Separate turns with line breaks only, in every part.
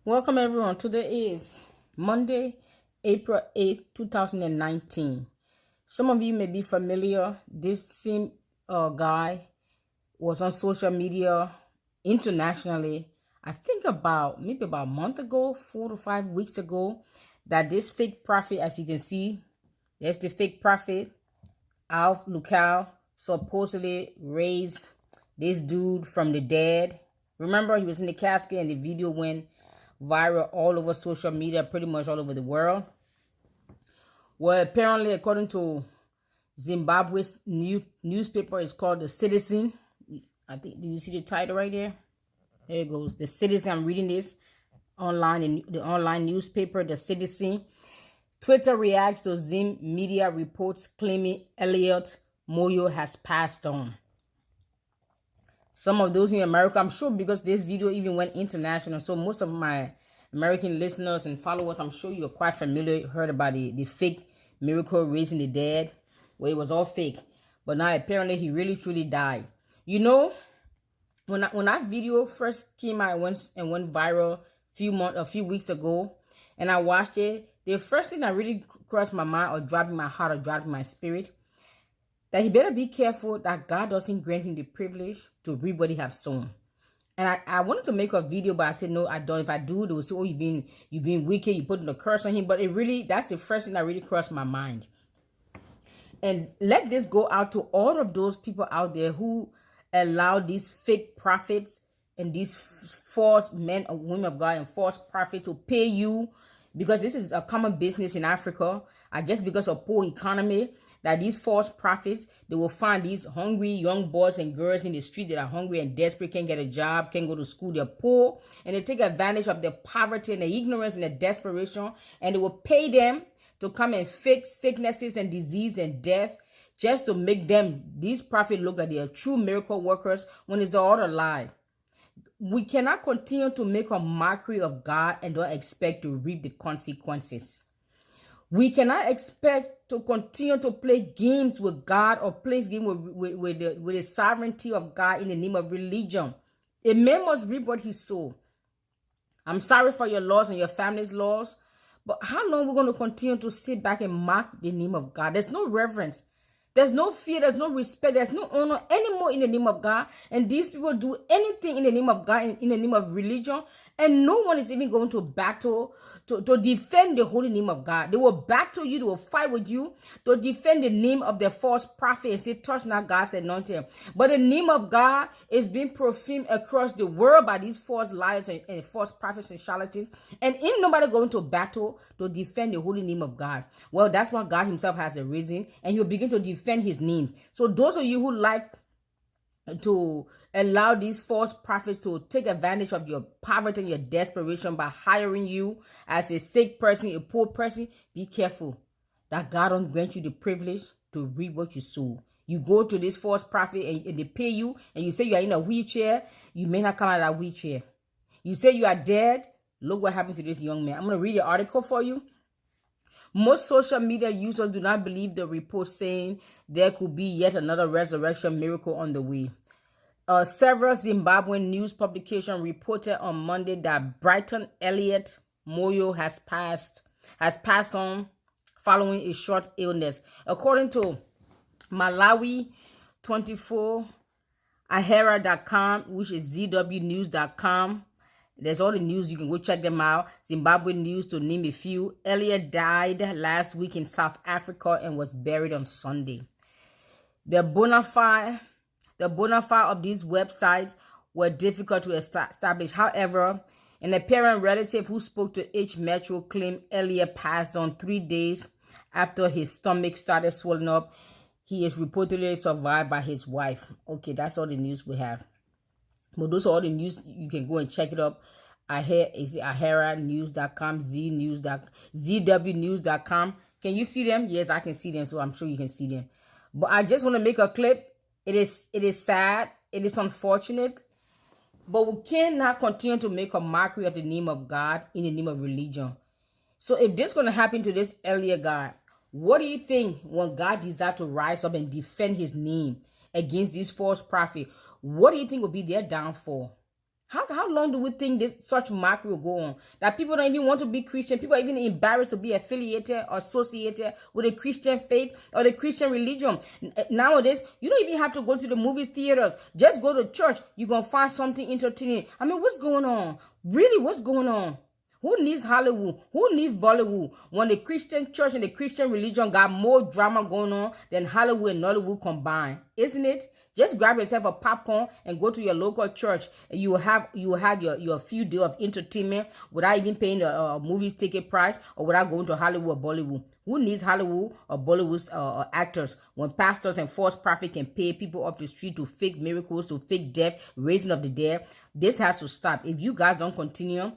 Welcome everyone. Today is Monday, April 8th, 2019. Some of you may be familiar. This same guy was on social media internationally. I think maybe about a month ago, 4 to 5 weeks ago, that this fake prophet, as you can see, there's the fake prophet, Alf Lucal, supposedly raised this dude from the dead. Remember, he was in the casket and the video went viral all over social media, pretty much all over the world. Well, apparently, according to Zimbabwe's newspaper, it's called The Citizen. I think, do you see the title right there? There it goes. The Citizen. I'm reading this online in the online newspaper, The Citizen. Twitter reacts to Zim media reports claiming Elliott Moyo has passed on. Some of those in America, I'm sure, because this video even went international. So most of my American listeners and followers, I'm sure you're quite familiar, heard about the fake miracle raising the dead, where it was all fake. But now apparently he really truly died. You know, when that video first came out and went viral a few weeks ago, and I watched it, the first thing that really crossed my mind or dropped in my heart or dropped in my spirit, that he better be careful that God doesn't grant him the privilege to reap what he have sown. And I wanted to make a video, but I said, no, I don't. If I do, they will say, oh, you've been wicked, you put the curse on him. But that's the first thing that really crossed my mind. And let this go out to all of those people out there who allow these fake prophets and these false men or women of God and false prophets to pay you, because this is a common business in Africa. I guess because of poor economy, that these false prophets, they will find these hungry young boys and girls in the street that are hungry and desperate, can't get a job, can't go to school, they're poor, and they take advantage of their poverty and their ignorance and their desperation, and they will pay them to come and fix sicknesses and disease and death just to make these prophets look like they are true miracle workers when it's all a lie. We cannot continue to make a mockery of God and don't expect to reap the consequences. We cannot expect to continue to play games with God or play games with the sovereignty of God in the name of religion. A man must reap what he sows. I'm sorry for your loss and your family's loss, but how long we're going to continue to sit back and mock the name of God? There's no reverence. There's no fear, there's no respect, there's no honor anymore in the name of God. And these people do anything in the name of God, in the name of religion. And no one is even going to battle to defend the holy name of God. They will battle you, they will fight with you to defend the name of the false prophet and say, touch not God's anointed. But the name of God is being profaned across the world by these false liars and false prophets and charlatans. And ain't nobody going to battle to defend the holy name of God. Well, that's why God himself has arisen, and he will begin to defend his names. So those of you who like to allow these false prophets to take advantage of your poverty and your desperation by hiring you as a sick person, a poor person, be careful that God don't grant you the privilege to reap what you sow. You go to this false prophet and they pay you, and you say you are in a wheelchair, you may not come out of that wheelchair. You say you are dead. Look what happened to this young man. I'm going to read the article for you. Most social media users do not believe the report saying there could be yet another resurrection miracle on the way. Several Zimbabwean news publications reported on Monday that Brighton Elliott Moyo has passed on following a short illness. According to Malawi 24, Ahera.com, which is zwnews.com, there's all the news. You can go check them out. Zimbabwe News, to name a few. Elliott died last week in South Africa and was buried on Sunday. The bona fide of these websites were difficult to establish. However, an apparent relative who spoke to H Metro claimed Elliott passed on 3 days after his stomach started swelling up. He is reportedly survived by his wife. Okay, that's all the news we have. But those are all the news. You can go and check it up. Aheranews.com, zwnews.com. Can you see them? Yes, I can see them, so I'm sure you can see them. But I just want to make a clip. It is sad. It is unfortunate. But we cannot continue to make a mockery of the name of God in the name of religion. So if this is going to happen to this Elliott guy, what do you think when God decides to rise up and defend his name against these false prophets? What do you think will be their downfall? How long do we think this such mockery will go on? That people don't even want to be Christian. People are even embarrassed to be affiliated or associated with the Christian faith or the Christian religion. Nowadays, you don't even have to go to the movie theaters. Just go to church. You're going to find something entertaining. I mean, what's going on? Really, what's going on? Who needs Hollywood? Who needs Bollywood? When the Christian church and the Christian religion got more drama going on than Hollywood and Nollywood combined, isn't it? Just grab yourself a popcorn and go to your local church, and you will have your few days of entertainment without even paying the movie ticket price or without going to Hollywood or Bollywood. Who needs Hollywood or Bollywood actors when pastors and false prophets can pay people off the street to fake miracles, to fake death, raising of the dead? This has to stop. If you guys don't continue,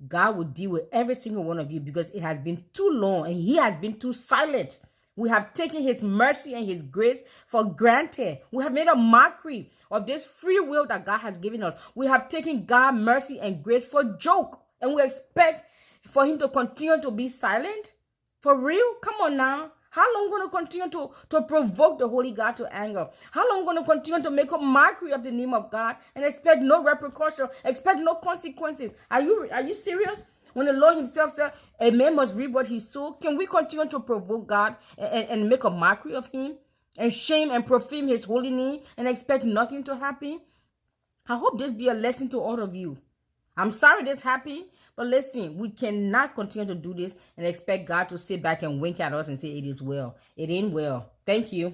God will deal with every single one of you because it has been too long and he has been too silent. We have taken his mercy and his grace for granted. We have made a mockery of this free will that God has given us. We have taken God's mercy and grace for joke. And we expect for him to continue to be silent? For real? Come on now. How long going to continue to provoke the Holy God to anger? How long going to continue to make a mockery of the name of God and expect no repercussion, expect no consequences? Are you serious? When the Lord himself said, a man must reap what he sowed, can we continue to provoke God and make a mockery of him and shame and profane his holy name and expect nothing to happen? I hope this be a lesson to all of you. I'm sorry this happened, but listen, we cannot continue to do this and expect God to sit back and wink at us and say it is well. It ain't well. Thank you.